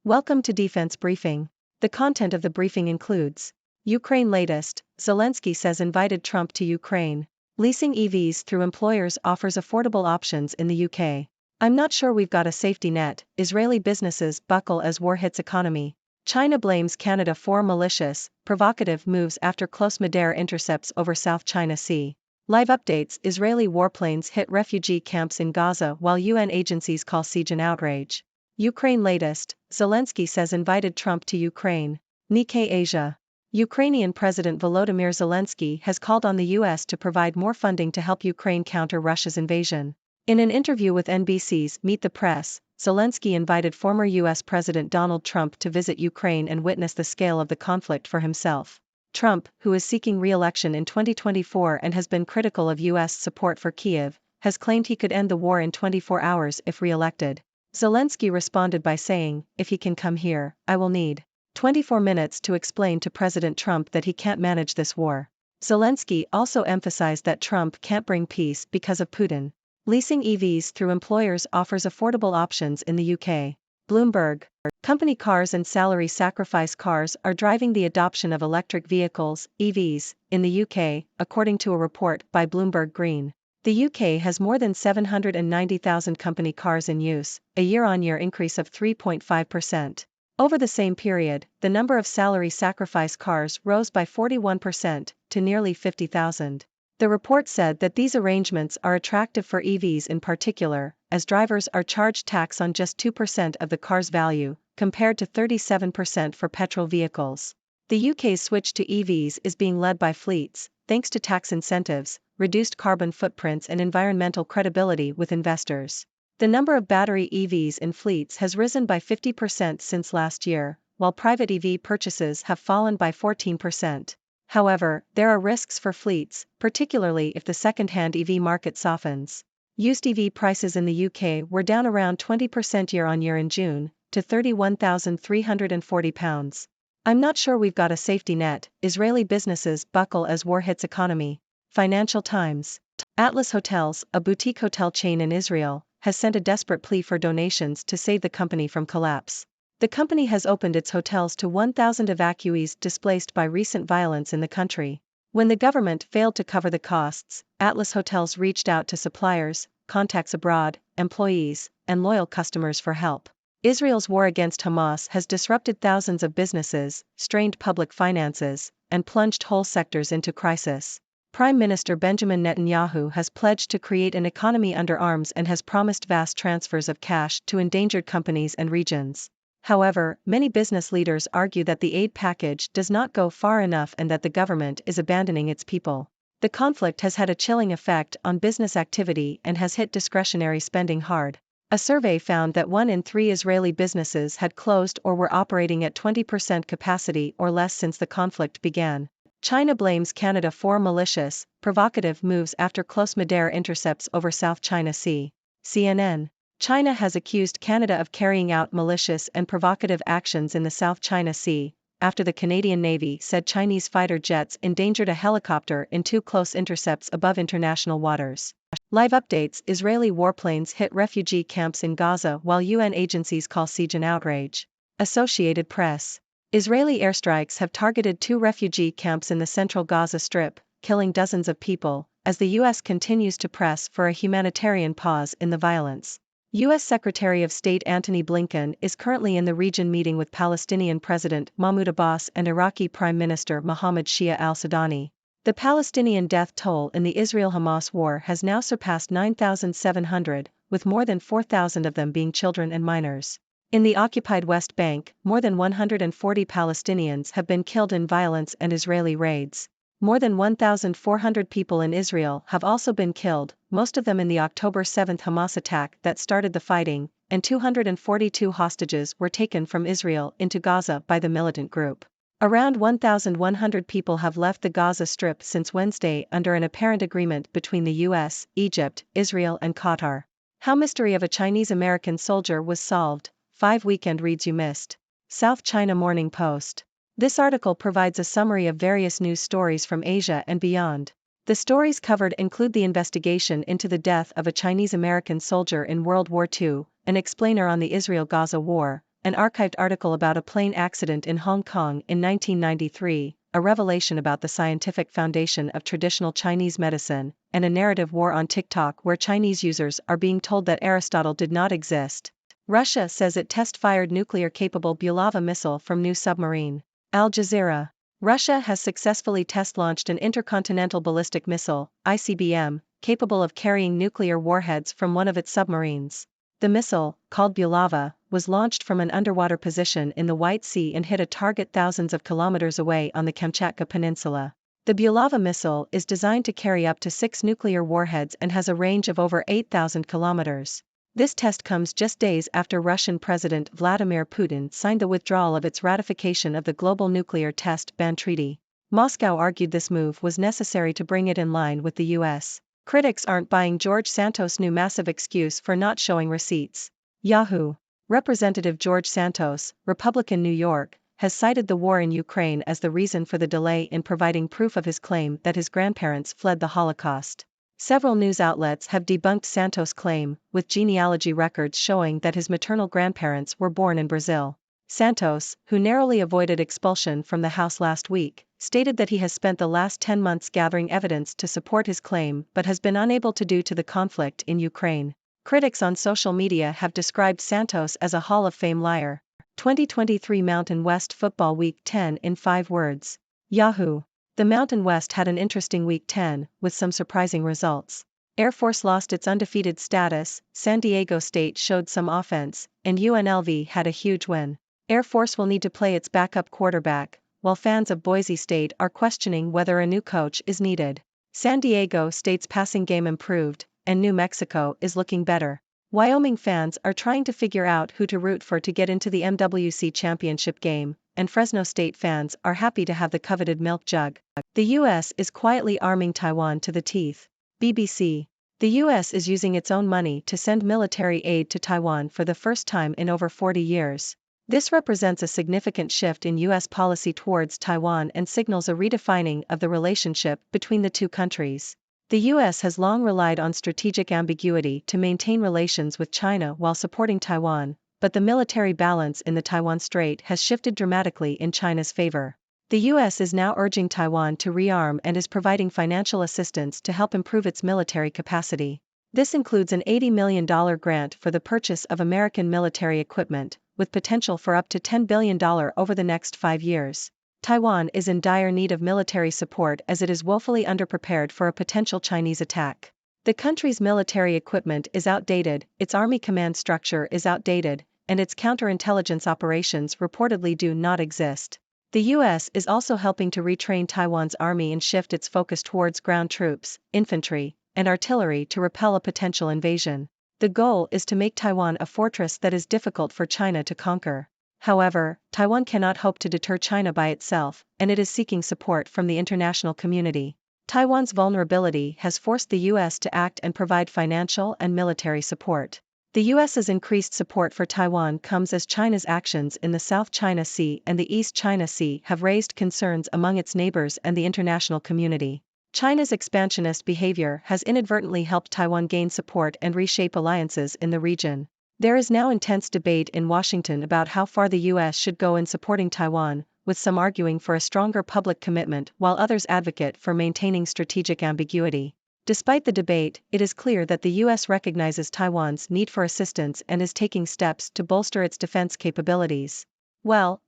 Welcome to Defense Briefing. The content of the briefing includes Ukraine latest, Zelenskyy says invited Trump to Ukraine. Leasing EVs through employers offers affordable options in the UK. I'm not sure we've got a safety net, Israeli businesses buckle as war hits economy. China blames Canada for malicious, provocative moves after close mid-air intercepts over South China Sea. Live updates: Israeli warplanes hit refugee camps in Gaza while UN agencies call siege an outrage. Ukraine latest, Zelenskyy says invited Trump to Ukraine. Nikkei Asia. Ukrainian President Volodymyr Zelenskyy has called on the US to provide more funding to help Ukraine counter Russia's invasion. In an interview with NBC's Meet the Press, Zelenskyy invited former US President Donald Trump to visit Ukraine and witness the scale of the conflict for himself. Trump, who is seeking re-election in 2024 and has been critical of US support for Kyiv, has claimed he could end the war in 24 hours if re-elected. Zelenskyy responded by saying, "If he can come here, I will need 24 minutes to explain to President Trump that he can't manage this war." Zelenskyy also emphasized that Trump can't bring peace because of Putin. Leasing EVs through employers offers affordable options in the UK. Bloomberg. Company cars and salary sacrifice cars are driving the adoption of electric vehicles, EVs, in the UK, according to a report by Bloomberg Green. The UK has more than 790,000 company cars in use, a year-on-year increase of 3.5%. Over the same period, the number of salary sacrifice cars rose by 41% to nearly 50,000. The report said that these arrangements are attractive for EVs in particular, as drivers are charged tax on just 2% of the car's value, compared to 37% for petrol vehicles. The UK's switch to EVs is being led by fleets, thanks to tax incentives, reduced carbon footprints and environmental credibility with investors. The number of battery EVs in fleets has risen by 50% since last year, while private EV purchases have fallen by 14%. However, there are risks for fleets, particularly if the second-hand EV market softens. Used EV prices in the UK were down around 20% year-on-year in June, to £31,340. I'm not sure we've got a safety net, Israeli businesses buckle as war hits economy. Financial Times. Atlas Hotels, a boutique hotel chain in Israel, has sent a desperate plea for donations to save the company from collapse. The company has opened its hotels to 1,000 evacuees displaced by recent violence in the country. When the government failed to cover the costs, Atlas Hotels reached out to suppliers, contacts abroad, employees, and loyal customers for help. Israel's war against Hamas has disrupted thousands of businesses, strained public finances, and plunged whole sectors into crisis. Prime Minister Benjamin Netanyahu has pledged to create an economy under arms and has promised vast transfers of cash to endangered companies and regions. However, many business leaders argue that the aid package does not go far enough and that the government is abandoning its people. The conflict has had a chilling effect on business activity and has hit discretionary spending hard. A survey found that 1 in 3 Israeli businesses had closed or were operating at 20% capacity or less since the conflict began. China blames Canada for malicious, provocative moves after close mid-air intercepts over South China Sea. CNN. China has accused Canada of carrying out malicious and provocative actions in the South China Sea, after the Canadian Navy said Chinese fighter jets endangered a helicopter in 2 close intercepts above international waters. Live updates: Israeli warplanes hit refugee camps in Gaza while UN agencies call siege an outrage. Associated Press. Israeli airstrikes have targeted 2 refugee camps in the central Gaza Strip, killing dozens of people, as the US continues to press for a humanitarian pause in the violence. U.S. Secretary of State Antony Blinken is currently in the region meeting with Palestinian President Mahmoud Abbas and Iraqi Prime Minister Mohammed Shia al-Sudani. The Palestinian death toll in the Israel-Hamas war has now surpassed 9,700, with more than 4,000 of them being children and minors. In the occupied West Bank, more than 140 Palestinians have been killed in violence and Israeli raids. More than 1,400 people in Israel have also been killed, most of them in the October 7 Hamas attack that started the fighting, and 242 hostages were taken from Israel into Gaza by the militant group. Around 1,100 people have left the Gaza Strip since Wednesday under an apparent agreement between the US, Egypt, Israel and Qatar. How mystery of a Chinese-American soldier was solved. 5 weekend reads you missed. South China Morning Post. This article provides a summary of various news stories from Asia and beyond. The stories covered include the investigation into the death of a Chinese-American soldier in World War II, an explainer on the Israel-Gaza war, an archived article about a plane accident in Hong Kong in 1993, a revelation about the scientific foundation of traditional Chinese medicine, and a narrative war on TikTok where Chinese users are being told that Aristotle did not exist. Russia says it test-fired nuclear-capable Bulava missile from new submarine. Al Jazeera. Russia has successfully test-launched an intercontinental ballistic missile, ICBM, capable of carrying nuclear warheads from one of its submarines. The missile, called Bulava, was launched from an underwater position in the White Sea and hit a target thousands of kilometers away on the Kamchatka Peninsula. The Bulava missile is designed to carry up to 6 nuclear warheads and has a range of over 8,000 kilometers. This test comes just days after Russian President Vladimir Putin signed the withdrawal of its ratification of the Global Nuclear Test Ban Treaty. Moscow argued this move was necessary to bring it in line with the U.S. Critics aren't buying George Santos' new massive excuse for not showing receipts. Yahoo! Representative George Santos, Republican New York, has cited the war in Ukraine as the reason for the delay in providing proof of his claim that his grandparents fled the Holocaust. Several news outlets have debunked Santos' claim, with genealogy records showing that his maternal grandparents were born in Brazil. Santos, who narrowly avoided expulsion from the House last week, stated that he has spent the last 10 months gathering evidence to support his claim but has been unable to due to the conflict in Ukraine. Critics on social media have described Santos as a Hall of Fame liar. 2023 Mountain West Football Week 10 in 5 words. Yahoo! The Mountain West had an interesting Week 10, with some surprising results. Air Force lost its undefeated status, San Diego State showed some offense, and UNLV had a huge win. Air Force will need to play its backup quarterback, while fans of Boise State are questioning whether a new coach is needed. San Diego State's passing game improved, and New Mexico is looking better. Wyoming fans are trying to figure out who to root for to get into the MWC championship game, and Fresno State fans are happy to have the coveted milk jug. The U.S. is quietly arming Taiwan to the teeth. BBC. The U.S. is using its own money to send military aid to Taiwan for the first time in over 40 years. This represents a significant shift in U.S. policy towards Taiwan and signals a redefining of the relationship between the two countries. The U.S. has long relied on strategic ambiguity to maintain relations with China while supporting Taiwan, but the military balance in the Taiwan Strait has shifted dramatically in China's favor. The U.S. is now urging Taiwan to rearm and is providing financial assistance to help improve its military capacity. This includes an $80 million grant for the purchase of American military equipment, with potential for up to $10 billion over the next 5 years. Taiwan is in dire need of military support as it is woefully underprepared for a potential Chinese attack. The country's military equipment is outdated, its army command structure is outdated, and its counterintelligence operations reportedly do not exist. The U.S. is also helping to retrain Taiwan's army and shift its focus towards ground troops, infantry, and artillery to repel a potential invasion. The goal is to make Taiwan a fortress that is difficult for China to conquer. However, Taiwan cannot hope to deter China by itself, and it is seeking support from the international community. Taiwan's vulnerability has forced the U.S. to act and provide financial and military support. The U.S.'s increased support for Taiwan comes as China's actions in the South China Sea and the East China Sea have raised concerns among its neighbors and the international community. China's expansionist behavior has inadvertently helped Taiwan gain support and reshape alliances in the region. There is now intense debate in Washington about how far the U.S. should go in supporting Taiwan, with some arguing for a stronger public commitment while others advocate for maintaining strategic ambiguity. Despite the debate, it is clear that the U.S. recognizes Taiwan's need for assistance and is taking steps to bolster its defense capabilities. Well,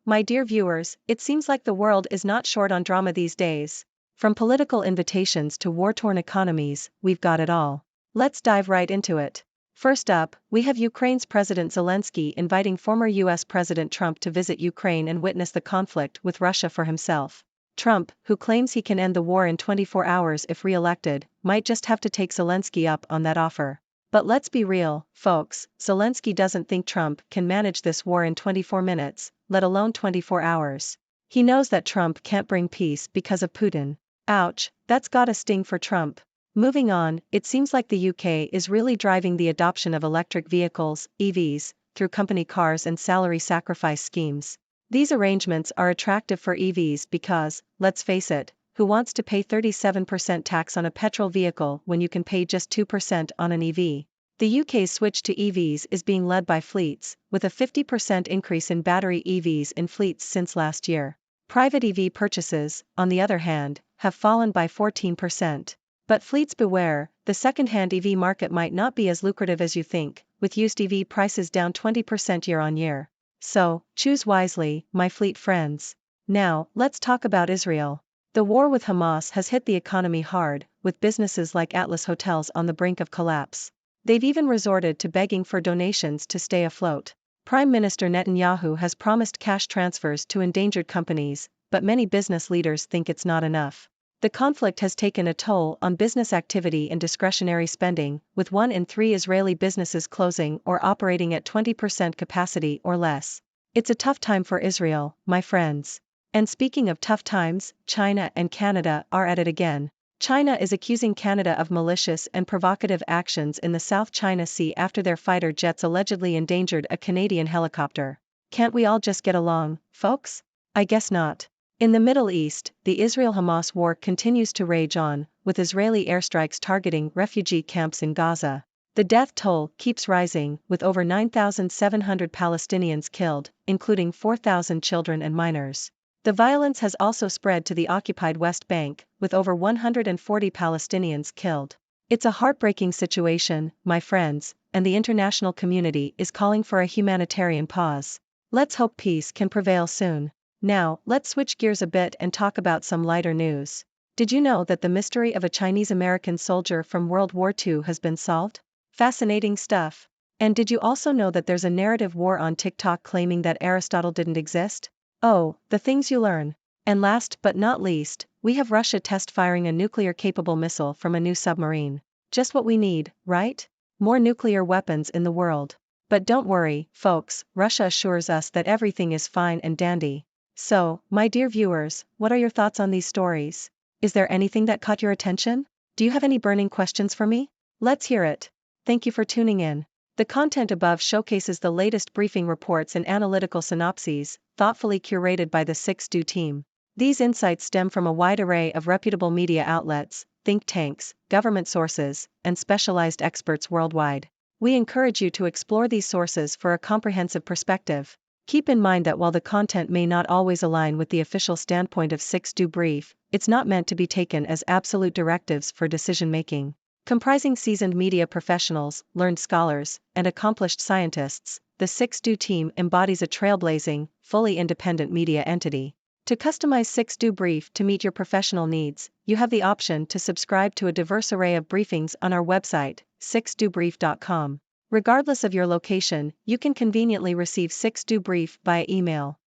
my dear viewers, it seems like the world is not short on drama these days. From political invitations to war-torn economies, we've got it all. Let's dive right into it. First up, we have Ukraine's President Zelenskyy inviting former U.S. President Trump to visit Ukraine and witness the conflict with Russia for himself. Trump, who claims he can end the war in 24 hours if re-elected, might just have to take Zelenskyy up on that offer. But let's be real, folks, Zelenskyy doesn't think Trump can manage this war in 24 minutes, let alone 24 hours. He knows that Trump can't bring peace because of Putin. Ouch, that's gotta sting for Trump. Moving on, it seems like the UK is really driving the adoption of electric vehicles, EVs, through company cars and salary sacrifice schemes. These arrangements are attractive for EVs because, let's face it, who wants to pay 37% tax on a petrol vehicle when you can pay just 2% on an EV? The UK's switch to EVs is being led by fleets, with a 50% increase in battery EVs in fleets since last year. Private EV purchases, on the other hand, have fallen by 14%. But fleets beware, the second-hand EV market might not be as lucrative as you think, with used EV prices down 20% year-on-year. So, choose wisely, my fleet friends. Now, let's talk about Israel. The war with Hamas has hit the economy hard, with businesses like Atlas Hotels on the brink of collapse. They've even resorted to begging for donations to stay afloat. Prime Minister Netanyahu has promised cash transfers to endangered companies, but many business leaders think it's not enough. The conflict has taken a toll on business activity and discretionary spending, with 1 in 3 Israeli businesses closing or operating at 20% capacity or less. It's a tough time for Israel, my friends. And speaking of tough times, China and Canada are at it again. China is accusing Canada of malicious and provocative actions in the South China Sea after their fighter jets allegedly endangered a Canadian helicopter. Can't we all just get along, folks? I guess not. In the Middle East, the Israel-Hamas war continues to rage on, with Israeli airstrikes targeting refugee camps in Gaza. The death toll keeps rising, with over 9,700 Palestinians killed, including 4,000 children and minors. The violence has also spread to the occupied West Bank, with over 140 Palestinians killed. It's a heartbreaking situation, my friends, and the international community is calling for a humanitarian pause. Let's hope peace can prevail soon. Now, let's switch gears a bit and talk about some lighter news. Did you know that the mystery of a Chinese-American soldier from World War II has been solved? Fascinating stuff. And did you also know that there's a narrative war on TikTok claiming that Aristotle didn't exist? Oh, the things you learn. And last but not least, we have Russia test-firing a nuclear-capable missile from a new submarine. Just what we need, right? More nuclear weapons in the world. But don't worry, folks, Russia assures us that everything is fine and dandy. So, my dear viewers, what are your thoughts on these stories? Is there anything that caught your attention? Do you have any burning questions for me? Let's hear it. Thank you for tuning in. The content above showcases the latest briefing reports and analytical synopses, thoughtfully curated by the 6Do team. These insights stem from a wide array of reputable media outlets, think tanks, government sources, and specialized experts worldwide. We encourage you to explore these sources for a comprehensive perspective. Keep in mind that while the content may not always align with the official standpoint of 6Do Brief, it's not meant to be taken as absolute directives for decision-making. Comprising seasoned media professionals, learned scholars, and accomplished scientists, the 6Do team embodies a trailblazing, fully independent media entity. To customize 6Do Brief to meet your professional needs, you have the option to subscribe to a diverse array of briefings on our website, 6dobrief.com. Regardless of your location, you can conveniently receive 6Do Brief via email.